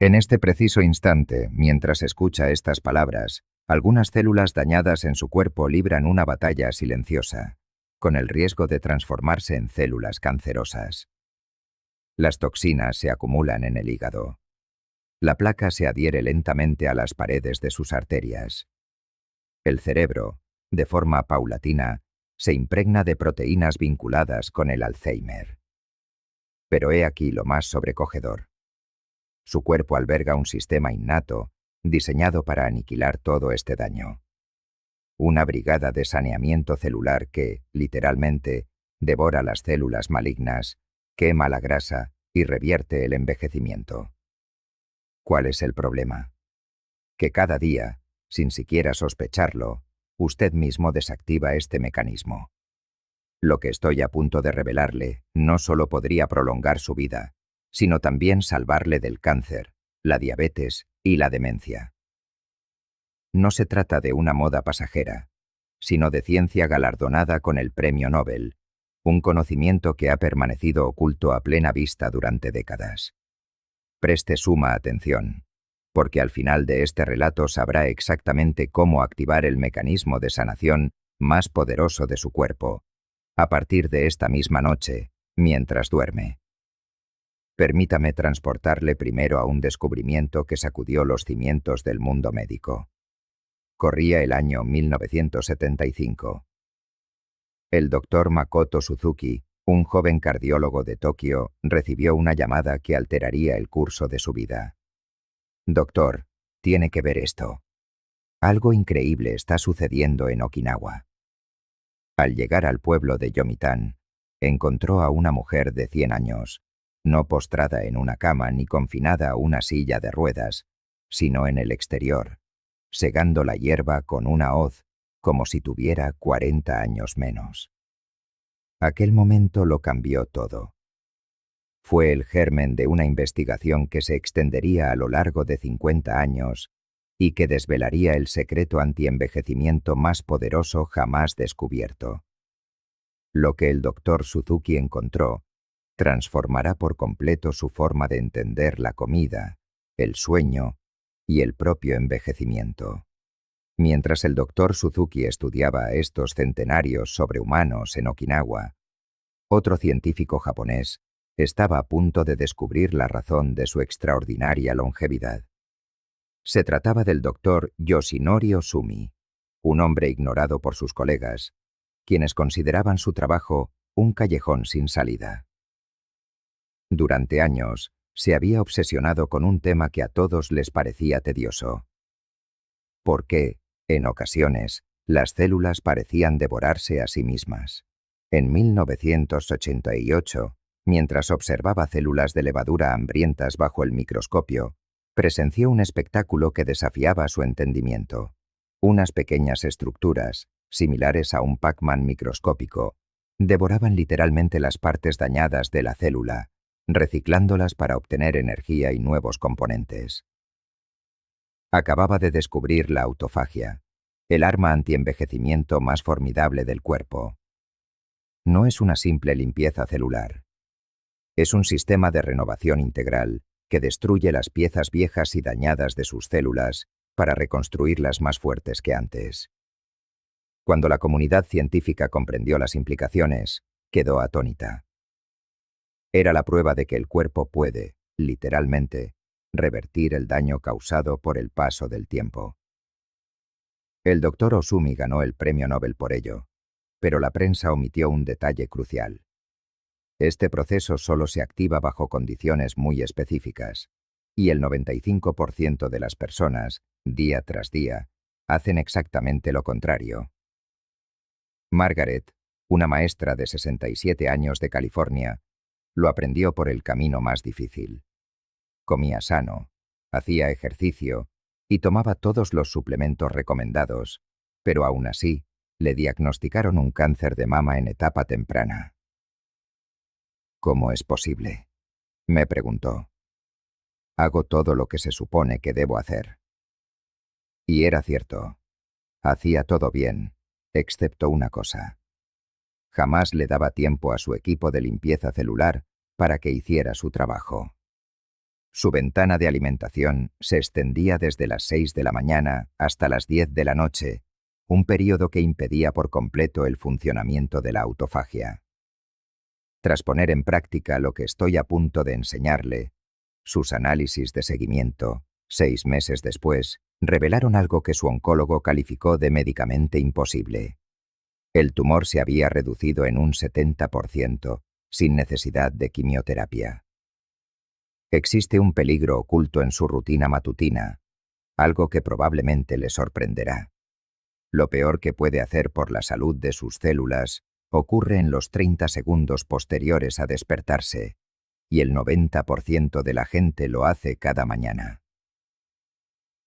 En este preciso instante, mientras escucha estas palabras, algunas células dañadas en su cuerpo libran una batalla silenciosa, con el riesgo de transformarse en células cancerosas. Las toxinas se acumulan en el hígado. La placa se adhiere lentamente a las paredes de sus arterias. El cerebro, de forma paulatina, se impregna de proteínas vinculadas con el Alzheimer. Pero he aquí lo más sobrecogedor. Su cuerpo alberga un sistema innato, diseñado para aniquilar todo este daño. Una brigada de saneamiento celular que, literalmente, devora las células malignas, quema la grasa y revierte el envejecimiento. ¿Cuál es el problema? Que cada día, sin siquiera sospecharlo, usted mismo desactiva este mecanismo. Lo que estoy a punto de revelarle no solo podría prolongar su vida, sino también salvarle del cáncer, la diabetes y la demencia. No se trata de una moda pasajera, sino de ciencia galardonada con el Premio Nobel, un conocimiento que ha permanecido oculto a plena vista durante décadas. Preste suma atención, porque al final de este relato sabrá exactamente cómo activar el mecanismo de sanación más poderoso de su cuerpo, a partir de esta misma noche, mientras duerme. Permítame transportarle primero a un descubrimiento que sacudió los cimientos del mundo médico. Corría el año 1975. El doctor Makoto Suzuki, un joven cardiólogo de Tokio, recibió una llamada que alteraría el curso de su vida. Doctor, tiene que ver esto. Algo increíble está sucediendo en Okinawa. Al llegar al pueblo de Yomitan, encontró a una mujer de 100 años, no postrada en una cama ni confinada a una silla de ruedas, sino en el exterior, segando la hierba con una hoz, como si tuviera 40 años menos. Aquel momento lo cambió todo. Fue el germen de una investigación que se extendería a lo largo de 50 años y que desvelaría el secreto antienvejecimiento más poderoso jamás descubierto. Lo que el doctor Suzuki encontró transformará por completo su forma de entender la comida, el sueño y el propio envejecimiento. Mientras el doctor Suzuki estudiaba a estos centenarios sobrehumanos en Okinawa, otro científico japonés estaba a punto de descubrir la razón de su extraordinaria longevidad. Se trataba del doctor Yoshinori Ohsumi, un hombre ignorado por sus colegas, quienes consideraban su trabajo un callejón sin salida. Durante años, se había obsesionado con un tema que a todos les parecía tedioso. ¿Por qué, en ocasiones, las células parecían devorarse a sí mismas? En 1988, mientras observaba células de levadura hambrientas bajo el microscopio, presenció un espectáculo que desafiaba su entendimiento. Unas pequeñas estructuras, similares a un Pac-Man microscópico, devoraban literalmente las partes dañadas de la célula, reciclándolas para obtener energía y nuevos componentes. Acababa de descubrir la autofagia, el arma antienvejecimiento más formidable del cuerpo. No es una simple limpieza celular. Es un sistema de renovación integral que destruye las piezas viejas y dañadas de sus células para reconstruirlas más fuertes que antes. Cuando la comunidad científica comprendió las implicaciones, quedó atónita. Era la prueba de que el cuerpo puede, literalmente, revertir el daño causado por el paso del tiempo. El doctor Ohsumi ganó el premio Nobel por ello, pero la prensa omitió un detalle crucial. Este proceso solo se activa bajo condiciones muy específicas, y el 95% de las personas, día tras día, hacen exactamente lo contrario. Margaret, una maestra de 67 años de California, lo aprendió por el camino más difícil. Comía sano, hacía ejercicio y tomaba todos los suplementos recomendados, pero aún así, le diagnosticaron un cáncer de mama en etapa temprana. ¿Cómo es posible?, me preguntó. Hago todo lo que se supone que debo hacer. Y era cierto. Hacía todo bien, excepto una cosa. Jamás le daba tiempo a su equipo de limpieza celular para que hiciera su trabajo. Su ventana de alimentación se extendía desde las 6 de la mañana hasta las 10 de la noche, un período que impedía por completo el funcionamiento de la autofagia. Tras poner en práctica lo que estoy a punto de enseñarle, sus análisis de seguimiento, 6 meses después, revelaron algo que su oncólogo calificó de médicamente imposible. El tumor se había reducido en un 70%, sin necesidad de quimioterapia. Existe un peligro oculto en su rutina matutina, algo que probablemente le sorprenderá. Lo peor que puede hacer por la salud de sus células ocurre en los 30 segundos posteriores a despertarse, y el 90% de la gente lo hace cada mañana.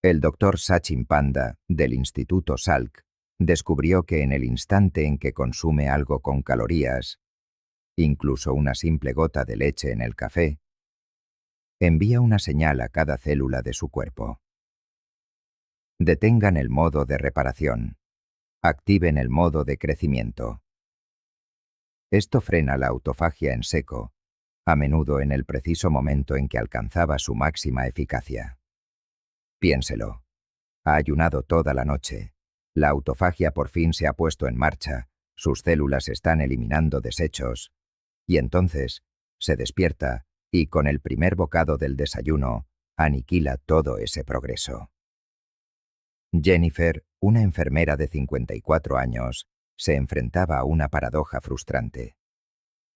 El Dr. Sachin Panda, del Instituto Salk, descubrió que en el instante en que consume algo con calorías, incluso una simple gota de leche en el café, envía una señal a cada célula de su cuerpo. Detengan el modo de reparación. Activen el modo de crecimiento. Esto frena la autofagia en seco, a menudo en el preciso momento en que alcanzaba su máxima eficacia. Piénselo. Ha ayunado toda la noche. La autofagia por fin se ha puesto en marcha, sus células están eliminando desechos, y entonces se despierta y con el primer bocado del desayuno aniquila todo ese progreso. Jennifer, una enfermera de 54 años, se enfrentaba a una paradoja frustrante.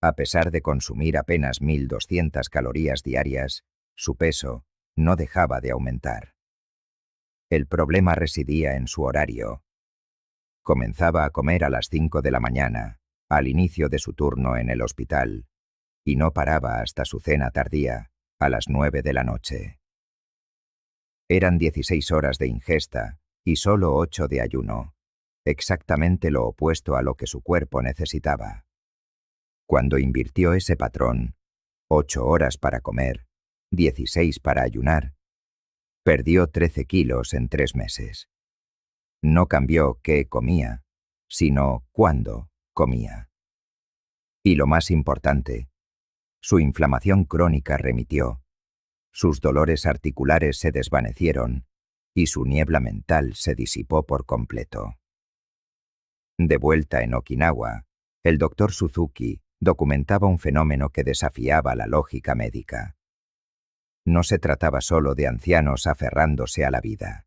A pesar de consumir apenas 1.200 calorías diarias, su peso no dejaba de aumentar. El problema residía en su horario. Comenzaba a comer a las 5 de la mañana, al inicio de su turno en el hospital, y no paraba hasta su cena tardía, a las 9 de la noche. Eran 16 horas de ingesta y solo 8 de ayuno, exactamente lo opuesto a lo que su cuerpo necesitaba. Cuando invirtió ese patrón, 8 horas para comer, 16 para ayunar, perdió 13 kilos en 3 meses. No cambió qué comía, sino cuándo comía. Y lo más importante, su inflamación crónica remitió, sus dolores articulares se desvanecieron y su niebla mental se disipó por completo. De vuelta en Okinawa, el Dr. Suzuki documentaba un fenómeno que desafiaba la lógica médica. No se trataba solo de ancianos aferrándose a la vida.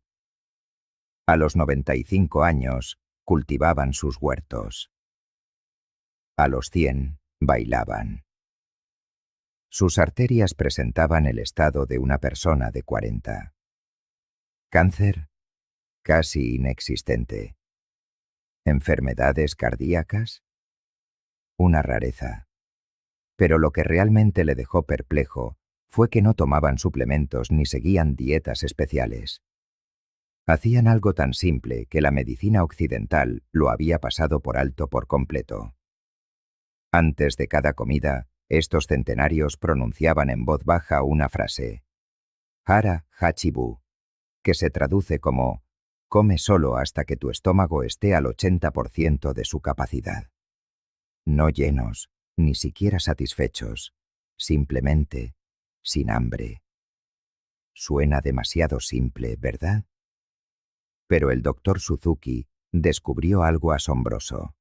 A los 95 años, cultivaban sus huertos. A los 100, bailaban. Sus arterias presentaban el estado de una persona de 40. Cáncer, casi inexistente. ¿Enfermedades cardíacas? Una rareza. Pero lo que realmente le dejó perplejo fue que no tomaban suplementos ni seguían dietas especiales. Hacían algo tan simple que la medicina occidental lo había pasado por alto por completo. Antes de cada comida, estos centenarios pronunciaban en voz baja una frase, Hara Hachibu, que se traduce como come solo hasta que tu estómago esté al 80% de su capacidad. No llenos, ni siquiera satisfechos, simplemente sin hambre. Suena demasiado simple, ¿verdad? Pero el Dr. Suzuki descubrió algo asombroso.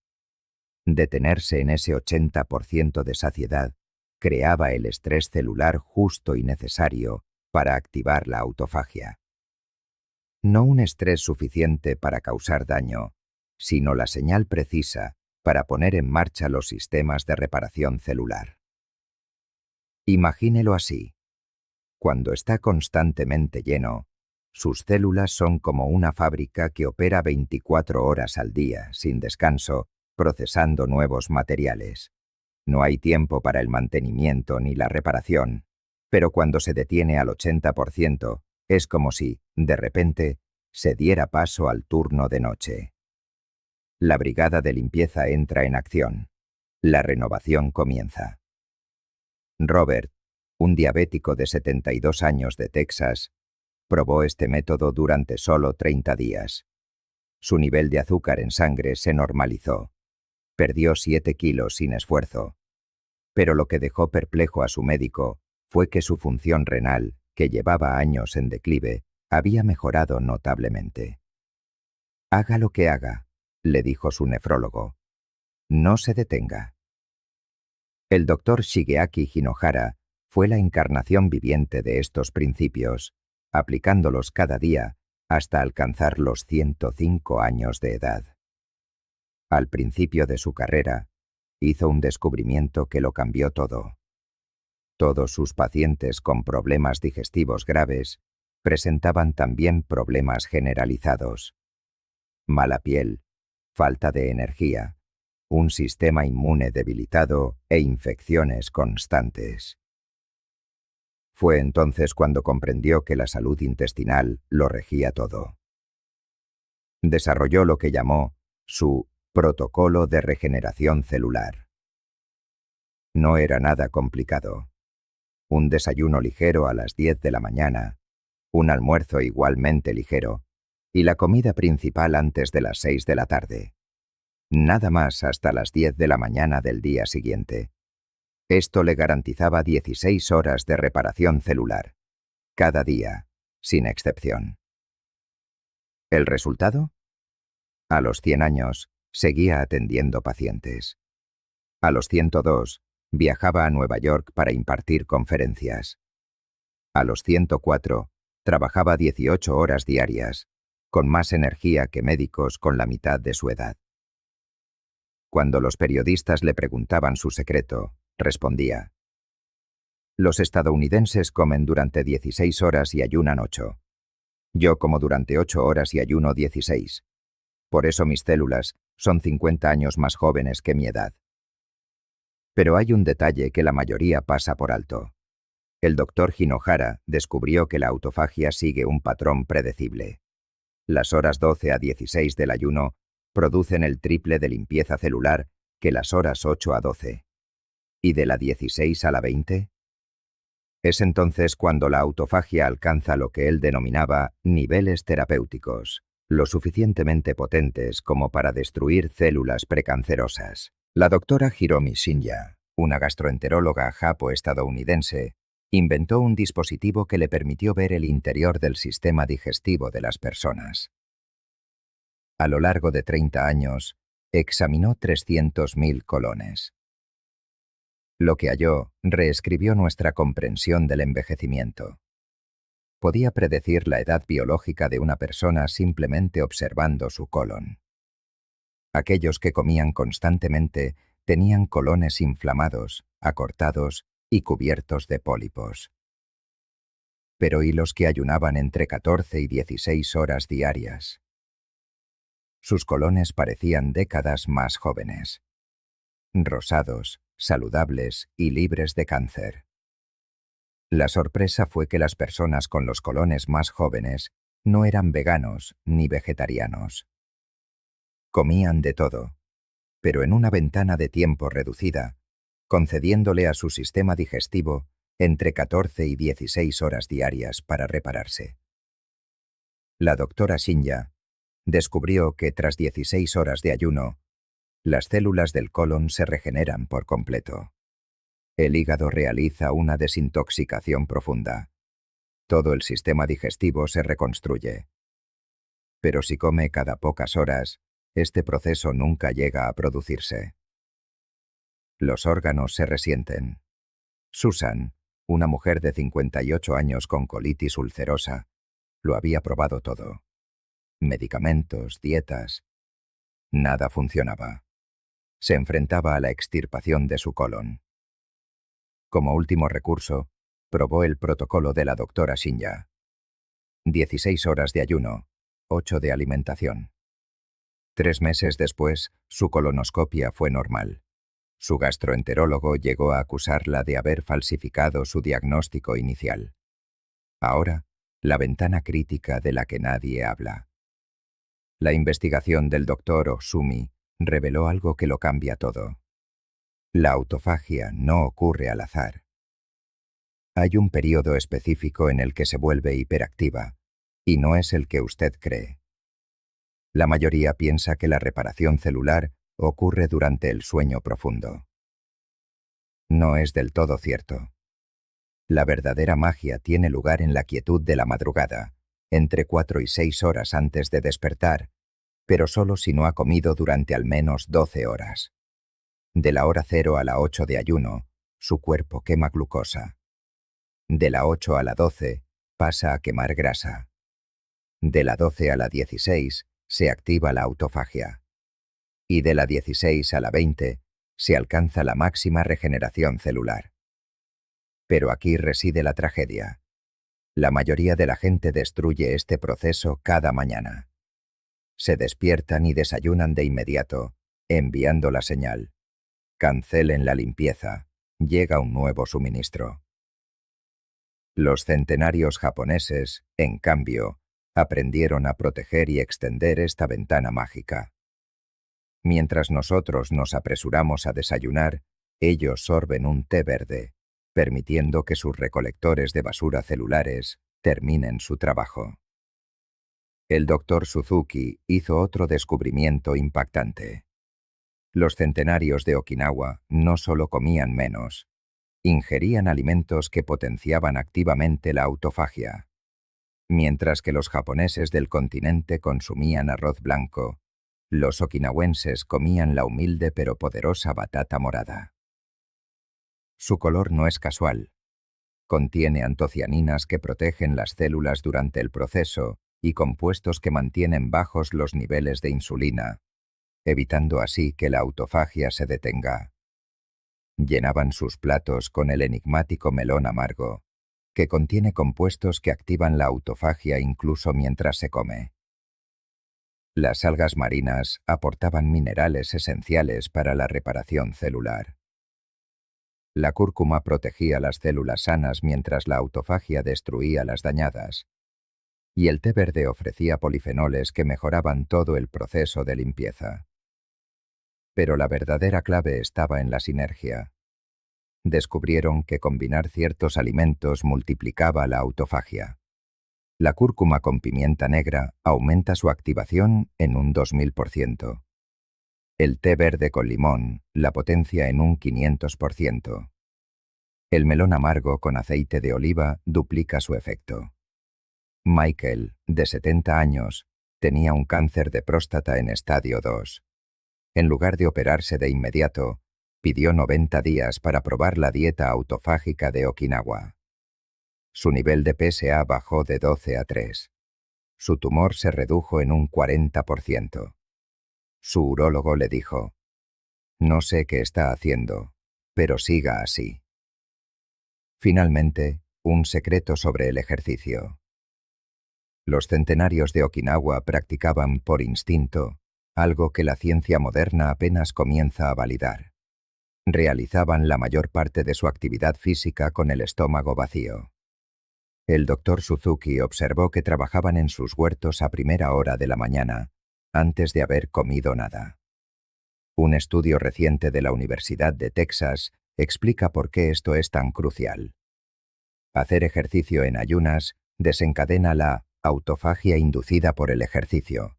Detenerse en ese 80% de saciedad creaba el estrés celular justo y necesario para activar la autofagia. No un estrés suficiente para causar daño, sino la señal precisa para poner en marcha los sistemas de reparación celular. Imagínelo así. Cuando está constantemente lleno, sus células son como una fábrica que opera 24 horas al día, sin descanso, procesando nuevos materiales. No hay tiempo para el mantenimiento ni la reparación, pero cuando se detiene al 80%, es como si, de repente, se diera paso al turno de noche. La brigada de limpieza entra en acción. La renovación comienza. Robert, un diabético de 72 años de Texas, probó este método durante solo 30 días. Su nivel de azúcar en sangre se normalizó. Perdió 7 kilos sin esfuerzo. Pero lo que dejó perplejo a su médico fue que su función renal que llevaba años en declive, había mejorado notablemente. «Haga lo que haga», le dijo su nefrólogo. «No se detenga». El doctor Shigeaki Hinohara fue la encarnación viviente de estos principios, aplicándolos cada día hasta alcanzar los 105 años de edad. Al principio de su carrera, hizo un descubrimiento que lo cambió todo. Todos sus pacientes con problemas digestivos graves presentaban también problemas generalizados: mala piel, falta de energía, un sistema inmune debilitado e infecciones constantes. Fue entonces cuando comprendió que la salud intestinal lo regía todo. Desarrolló lo que llamó su protocolo de regeneración celular. No era nada complicado. Un desayuno ligero a las 10 de la mañana, un almuerzo igualmente ligero y la comida principal antes de las 6 de la tarde. Nada más hasta las 10 de la mañana del día siguiente. Esto le garantizaba 16 horas de reparación celular, cada día, sin excepción. ¿El resultado? A los 100 años, seguía atendiendo pacientes. A los 102, viajaba a Nueva York para impartir conferencias. A los 104, trabajaba 18 horas diarias, con más energía que médicos con la mitad de su edad. Cuando los periodistas le preguntaban su secreto, respondía: «Los estadounidenses comen durante 16 horas y ayunan 8. Yo como durante 8 horas y ayuno 16. Por eso mis células son 50 años más jóvenes que mi edad». Pero hay un detalle que la mayoría pasa por alto. El doctor Hinohara descubrió que la autofagia sigue un patrón predecible. Las horas 12 a 16 del ayuno producen el triple de limpieza celular que las horas 8 a 12. ¿Y de la 16 a la 20? Es entonces cuando la autofagia alcanza lo que él denominaba niveles terapéuticos, lo suficientemente potentes como para destruir células precancerosas. La doctora Hiromi Shinya, una gastroenteróloga japo-estadounidense, inventó un dispositivo que le permitió ver el interior del sistema digestivo de las personas. A lo largo de 30 años, examinó 300.000 colones. Lo que halló reescribió nuestra comprensión del envejecimiento. Podía predecir la edad biológica de una persona simplemente observando su colon. Aquellos que comían constantemente tenían colones inflamados, acortados y cubiertos de pólipos. Pero ¿y los que ayunaban entre 14 y 16 horas diarias? Sus colones parecían décadas más jóvenes, rosados, saludables y libres de cáncer. La sorpresa fue que las personas con los colones más jóvenes no eran veganos ni vegetarianos. Comían de todo, pero en una ventana de tiempo reducida, concediéndole a su sistema digestivo entre 14 y 16 horas diarias para repararse. La doctora Shinya descubrió que tras 16 horas de ayuno, las células del colon se regeneran por completo. El hígado realiza una desintoxicación profunda. Todo el sistema digestivo se reconstruye. Pero si come cada pocas horas, este proceso nunca llega a producirse. Los órganos se resienten. Susan, una mujer de 58 años con colitis ulcerosa, lo había probado todo. Medicamentos, dietas. Nada funcionaba. Se enfrentaba a la extirpación de su colon. Como último recurso, probó el protocolo de la doctora Shinya. 16 horas de ayuno, 8 de alimentación. 3 meses después, su colonoscopia fue normal. Su gastroenterólogo llegó a acusarla de haber falsificado su diagnóstico inicial. Ahora, la ventana crítica de la que nadie habla. La investigación del doctor Osumi reveló algo que lo cambia todo. La autofagia no ocurre al azar. Hay un periodo específico en el que se vuelve hiperactiva, y no es el que usted cree. La mayoría piensa que la reparación celular ocurre durante el sueño profundo. No es del todo cierto. La verdadera magia tiene lugar en la quietud de la madrugada, entre 4 y 6 horas antes de despertar, pero solo si no ha comido durante al menos 12 horas. De la hora 0 a la 8 de ayuno, su cuerpo quema glucosa. De la 8 a la 12, pasa a quemar grasa. De la 12 a la 16, se activa la autofagia. Y de la 16 a la 20, se alcanza la máxima regeneración celular. Pero aquí reside la tragedia. La mayoría de la gente destruye este proceso cada mañana. Se despiertan y desayunan de inmediato, enviando la señal. Cancelen la limpieza. Llega un nuevo suministro. Los centenarios japoneses, en cambio, aprendieron a proteger y extender esta ventana mágica. Mientras nosotros nos apresuramos a desayunar, ellos sorben un té verde, permitiendo que sus recolectores de basura celulares terminen su trabajo. El Dr. Suzuki hizo otro descubrimiento impactante. Los centenarios de Okinawa no solo comían menos, ingerían alimentos que potenciaban activamente la autofagia. Mientras que los japoneses del continente consumían arroz blanco, los okinawenses comían la humilde pero poderosa batata morada. Su color no es casual. Contiene antocianinas que protegen las células durante el proceso y compuestos que mantienen bajos los niveles de insulina, evitando así que la autofagia se detenga. Llenaban sus platos con el enigmático melón amargo, que contiene compuestos que activan la autofagia incluso mientras se come. Las algas marinas aportaban minerales esenciales para la reparación celular. La cúrcuma protegía las células sanas mientras la autofagia destruía las dañadas. Y el té verde ofrecía polifenoles que mejoraban todo el proceso de limpieza. Pero la verdadera clave estaba en la sinergia. Descubrieron que combinar ciertos alimentos multiplicaba la autofagia. La cúrcuma con pimienta negra aumenta su activación en un 2000%. El té verde con limón la potencia en un 500%. El melón amargo con aceite de oliva duplica su efecto. Michael, de 70 años, tenía un cáncer de próstata en estadio 2. En lugar de operarse de inmediato, pidió 90 días para probar la dieta autofágica de Okinawa. Su nivel de PSA bajó de 12 a 3. Su tumor se redujo en un 40%. Su urólogo le dijo: «No sé qué está haciendo, pero siga así». Finalmente, un secreto sobre el ejercicio. Los centenarios de Okinawa practicaban por instinto algo que la ciencia moderna apenas comienza a validar. Realizaban la mayor parte de su actividad física con el estómago vacío. El Dr. Suzuki observó que trabajaban en sus huertos a primera hora de la mañana, antes de haber comido nada. Un estudio reciente de la Universidad de Texas explica por qué esto es tan crucial. Hacer ejercicio en ayunas desencadena la autofagia inducida por el ejercicio,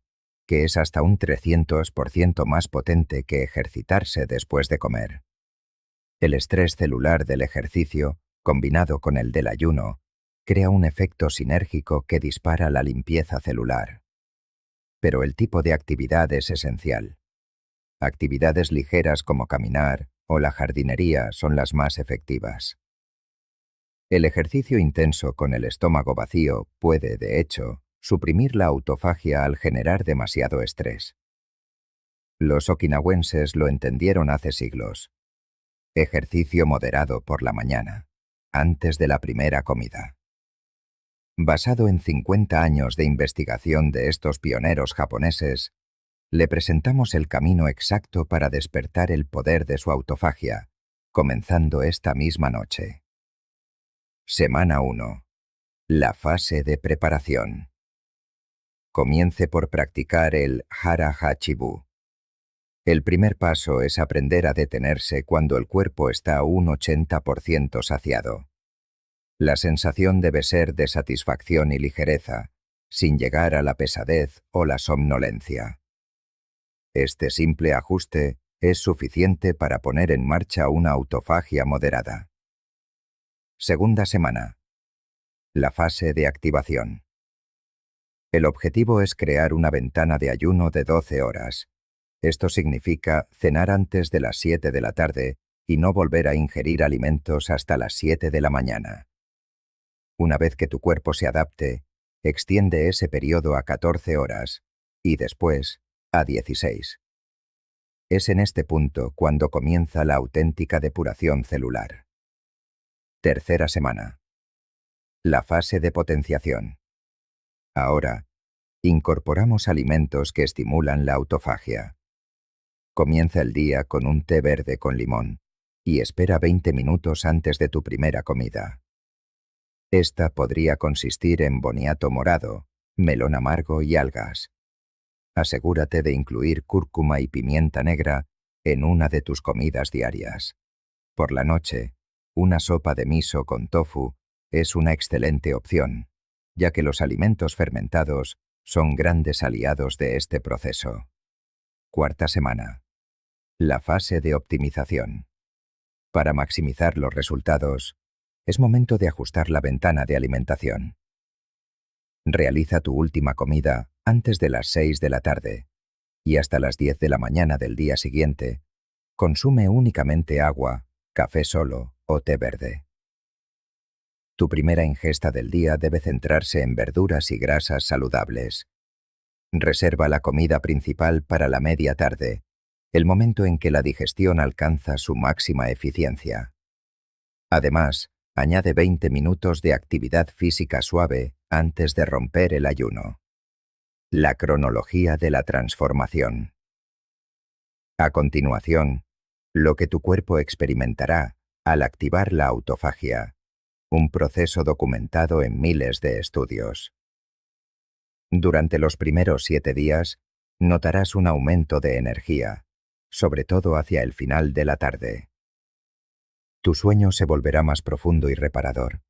que es hasta un 300% más potente que ejercitarse después de comer. El estrés celular del ejercicio, combinado con el del ayuno, crea un efecto sinérgico que dispara la limpieza celular. Pero el tipo de actividad es esencial. Actividades ligeras como caminar o la jardinería son las más efectivas. El ejercicio intenso con el estómago vacío puede, de hecho, suprimir la autofagia al generar demasiado estrés. Los okinawenses lo entendieron hace siglos. Ejercicio moderado por la mañana, antes de la primera comida. Basado en 50 años de investigación de estos pioneros japoneses, le presentamos el camino exacto para despertar el poder de su autofagia, comenzando esta misma noche. Semana 1. La fase de preparación. Comience por practicar el Hara Hachibu. El primer paso es aprender a detenerse cuando el cuerpo está a un 80% saciado. La sensación debe ser de satisfacción y ligereza, sin llegar a la pesadez o la somnolencia. Este simple ajuste es suficiente para poner en marcha una autofagia moderada. Segunda semana. La fase de activación. El objetivo es crear una ventana de ayuno de 12 horas. Esto significa cenar antes de las 7 de la tarde y no volver a ingerir alimentos hasta las 7 de la mañana. Una vez que tu cuerpo se adapte, extiende ese periodo a 14 horas y después a 16. Es en este punto cuando comienza la auténtica depuración celular. Tercera semana. La fase de potenciación. Ahora, incorporamos alimentos que estimulan la autofagia. Comienza el día con un té verde con limón y espera 20 minutos antes de tu primera comida. Esta podría consistir en boniato morado, melón amargo y algas. Asegúrate de incluir cúrcuma y pimienta negra en una de tus comidas diarias. Por la noche, una sopa de miso con tofu es una excelente opción, ya que los alimentos fermentados son grandes aliados de este proceso. Cuarta semana. La fase de optimización. Para maximizar los resultados, es momento de ajustar la ventana de alimentación. Realiza tu última comida antes de las 6 de la tarde y hasta las 10 de la mañana del día siguiente, consume únicamente agua, café solo o té verde. Tu primera ingesta del día debe centrarse en verduras y grasas saludables. Reserva la comida principal para la media tarde, el momento en que la digestión alcanza su máxima eficiencia. Además, añade 20 minutos de actividad física suave antes de romper el ayuno. La cronología de la transformación. A continuación, lo que tu cuerpo experimentará al activar la autofagia, un proceso documentado en miles de estudios. Durante los primeros 7 días, notarás un aumento de energía, sobre todo hacia el final de la tarde. Tu sueño se volverá más profundo y reparador,